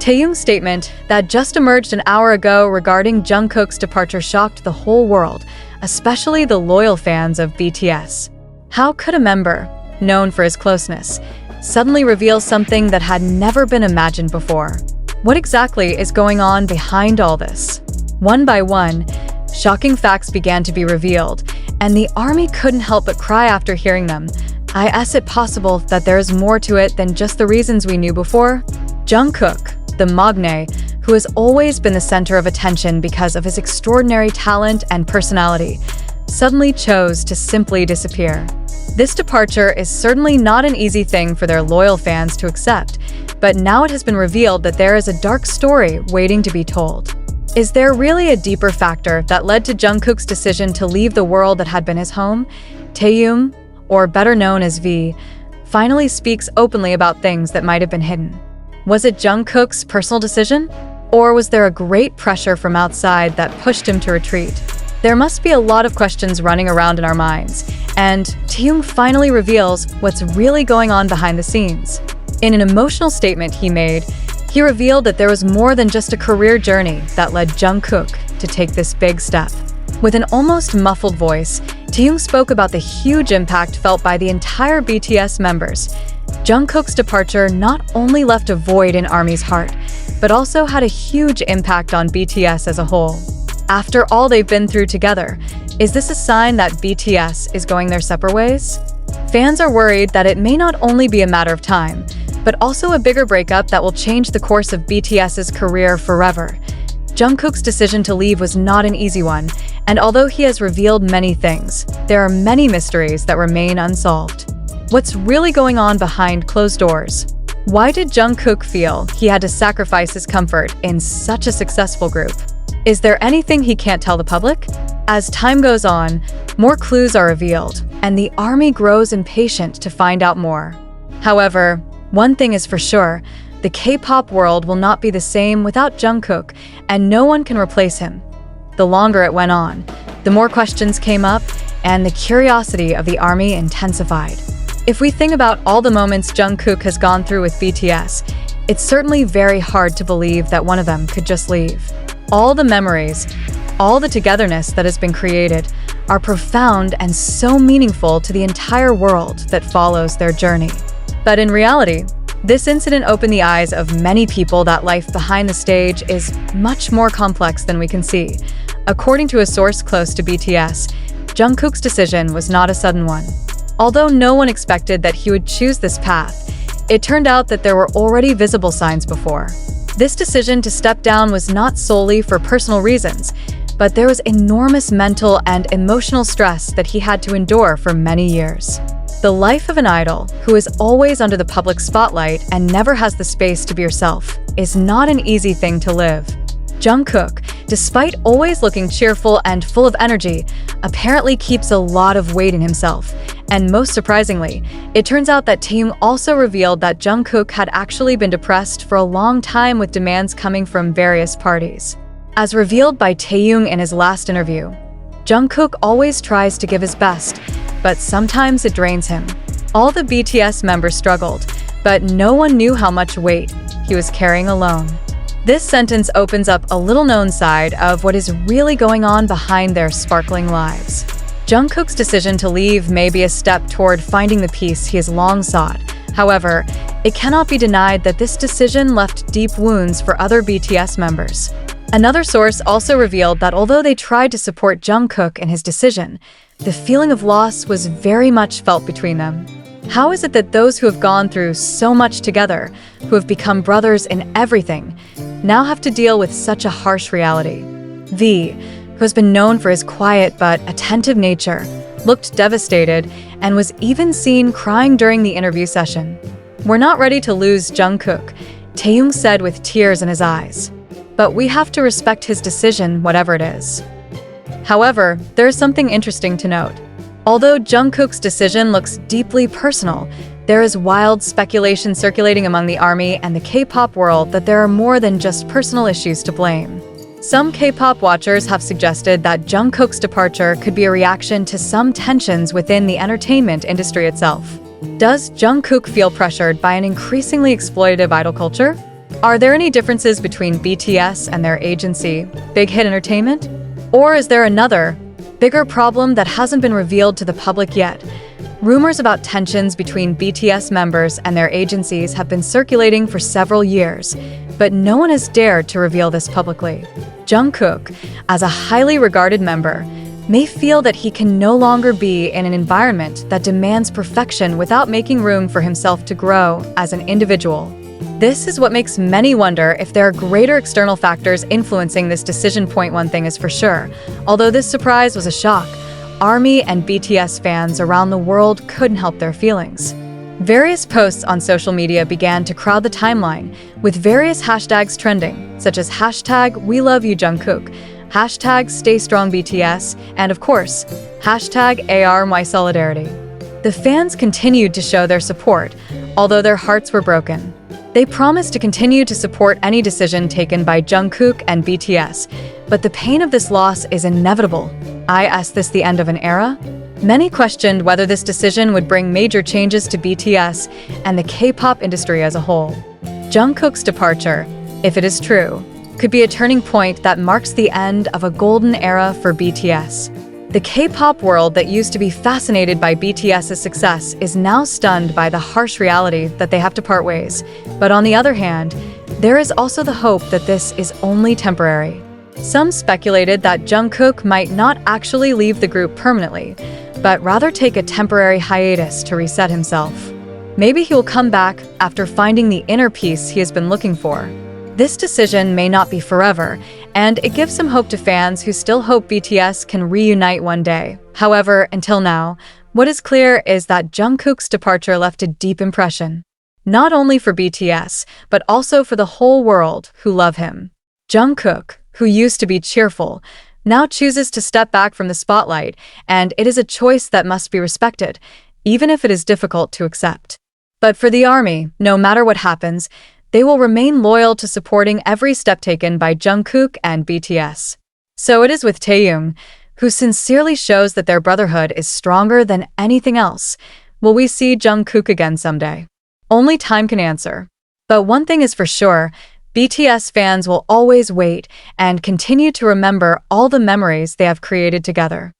Taehyung's statement that just emerged an hour ago regarding Jungkook's departure shocked the whole world, especially the loyal fans of BTS. How could a member, known for his closeness, suddenly reveal something that had never been imagined before? What exactly is going on behind all this? One by one, shocking facts began to be revealed, and the ARMY couldn't help but cry after hearing them. Is it possible that there is more to it than just the reasons we knew before? Jungkook, the maknae, who has always been the center of attention because of his extraordinary talent and personality, suddenly chose to simply disappear. This departure is certainly not an easy thing for their loyal fans to accept, but now it has been revealed that there is a dark story waiting to be told. Is there really a deeper factor that led to Jungkook's decision to leave the world that had been his home? Taehyung, or better known as V, finally speaks openly about things that might have been hidden. Was it Jungkook's personal decision? Or was there a great pressure from outside that pushed him to retreat? There must be a lot of questions running around in our minds, and Taehyung finally reveals what's really going on behind the scenes. In an emotional statement he made, he revealed that there was more than just a career journey that led Jungkook to take this big step. With an almost muffled voice, Taehyung spoke about the huge impact felt by the entire BTS members. Jungkook's departure not only left a void in ARMY's heart, but also had a huge impact on BTS as a whole. After all they've been through together, is this a sign that BTS is going their separate ways? Fans are worried that it may not only be a matter of time, but also a bigger breakup that will change the course of BTS's career forever. Jungkook's decision to leave was not an easy one, and although he has revealed many things, there are many mysteries that remain unsolved. What's really going on behind closed doors? Why did Jungkook feel he had to sacrifice his comfort in such a successful group? Is there anything he can't tell the public? As time goes on, more clues are revealed, and the ARMY grows impatient to find out more. However, one thing is for sure, the K-pop world will not be the same without Jungkook, and no one can replace him. The longer it went on, the more questions came up, and the curiosity of the ARMY intensified. If we think about all the moments Jungkook has gone through with BTS, it's certainly very hard to believe that one of them could just leave. All the memories, all the togetherness that has been created, are profound and so meaningful to the entire world that follows their journey. But in reality, this incident opened the eyes of many people that life behind the stage is much more complex than we can see. According to a source close to BTS, Jungkook's decision was not a sudden one. Although no one expected that he would choose this path, it turned out that there were already visible signs before. This decision to step down was not solely for personal reasons, but there was enormous mental and emotional stress that he had to endure for many years. The life of an idol, who is always under the public spotlight and never has the space to be yourself, is not an easy thing to live. Jungkook, despite always looking cheerful and full of energy, apparently keeps a lot of weight in himself. And most surprisingly, it turns out that Taehyung also revealed that Jungkook had actually been depressed for a long time with demands coming from various parties. As revealed by Taehyung in his last interview, Jungkook always tries to give his best, but sometimes it drains him. All the BTS members struggled, but no one knew how much weight he was carrying alone. This sentence opens up a little-known side of what is really going on behind their sparkling lives. Jungkook's decision to leave may be a step toward finding the peace he has long sought. However, it cannot be denied that this decision left deep wounds for other BTS members. Another source also revealed that although they tried to support Jungkook in his decision, the feeling of loss was very much felt between them. How is it that those who have gone through so much together, who have become brothers in everything, now have to deal with such a harsh reality? V, who has been known for his quiet but attentive nature, looked devastated and was even seen crying during the interview session. "We're not ready to lose Jungkook," Taehyung said with tears in his eyes. "But we have to respect his decision, whatever it is." However, there is something interesting to note. Although Jungkook's decision looks deeply personal, there is wild speculation circulating among the ARMY and the K-pop world that there are more than just personal issues to blame. Some K-pop watchers have suggested that Jungkook's departure could be a reaction to some tensions within the entertainment industry itself. Does Jungkook feel pressured by an increasingly exploitative idol culture? Are there any differences between BTS and their agency, Big Hit Entertainment? Or is there another, bigger problem that hasn't been revealed to the public yet? Rumors about tensions between BTS members and their agencies have been circulating for several years, but no one has dared to reveal this publicly. Jungkook, as a highly regarded member, may feel that he can no longer be in an environment that demands perfection without making room for himself to grow as an individual. This is what makes many wonder if there are greater external factors influencing this decision. One thing is for sure, although this surprise was a shock, ARMY and BTS fans around the world couldn't help their feelings. Various posts on social media began to crowd the timeline, with various hashtags trending, such as hashtag #WeLoveYouJungkook, hashtag StayStrongBTS, and of course, hashtag ARMYSolidarity. The fans continued to show their support, although their hearts were broken. They promised to continue to support any decision taken by Jungkook and BTS, but the pain of this loss is inevitable. Is this the end of an era? Many questioned whether this decision would bring major changes to BTS and the K-pop industry as a whole. Jungkook's departure, if it is true, could be a turning point that marks the end of a golden era for BTS. The K-pop world that used to be fascinated by BTS's success is now stunned by the harsh reality that they have to part ways. But on the other hand, there is also the hope that this is only temporary. Some speculated that Jungkook might not actually leave the group permanently, but rather take a temporary hiatus to reset himself. Maybe he will come back after finding the inner peace he has been looking for. This decision may not be forever, and it gives some hope to fans who still hope BTS can reunite one day. However, until now, what is clear is that Jungkook's departure left a deep impression, not only for BTS, but also for the whole world who love him. Jungkook, who used to be cheerful, now chooses to step back from the spotlight, and it is a choice that must be respected, even if it is difficult to accept. But for the ARMY, no matter what happens, they will remain loyal to supporting every step taken by Jungkook and BTS. So it is with Taehyung, who sincerely shows that their brotherhood is stronger than anything else. Will we see Jungkook again someday? Only time can answer. But one thing is for sure, BTS fans will always wait and continue to remember all the memories they have created together.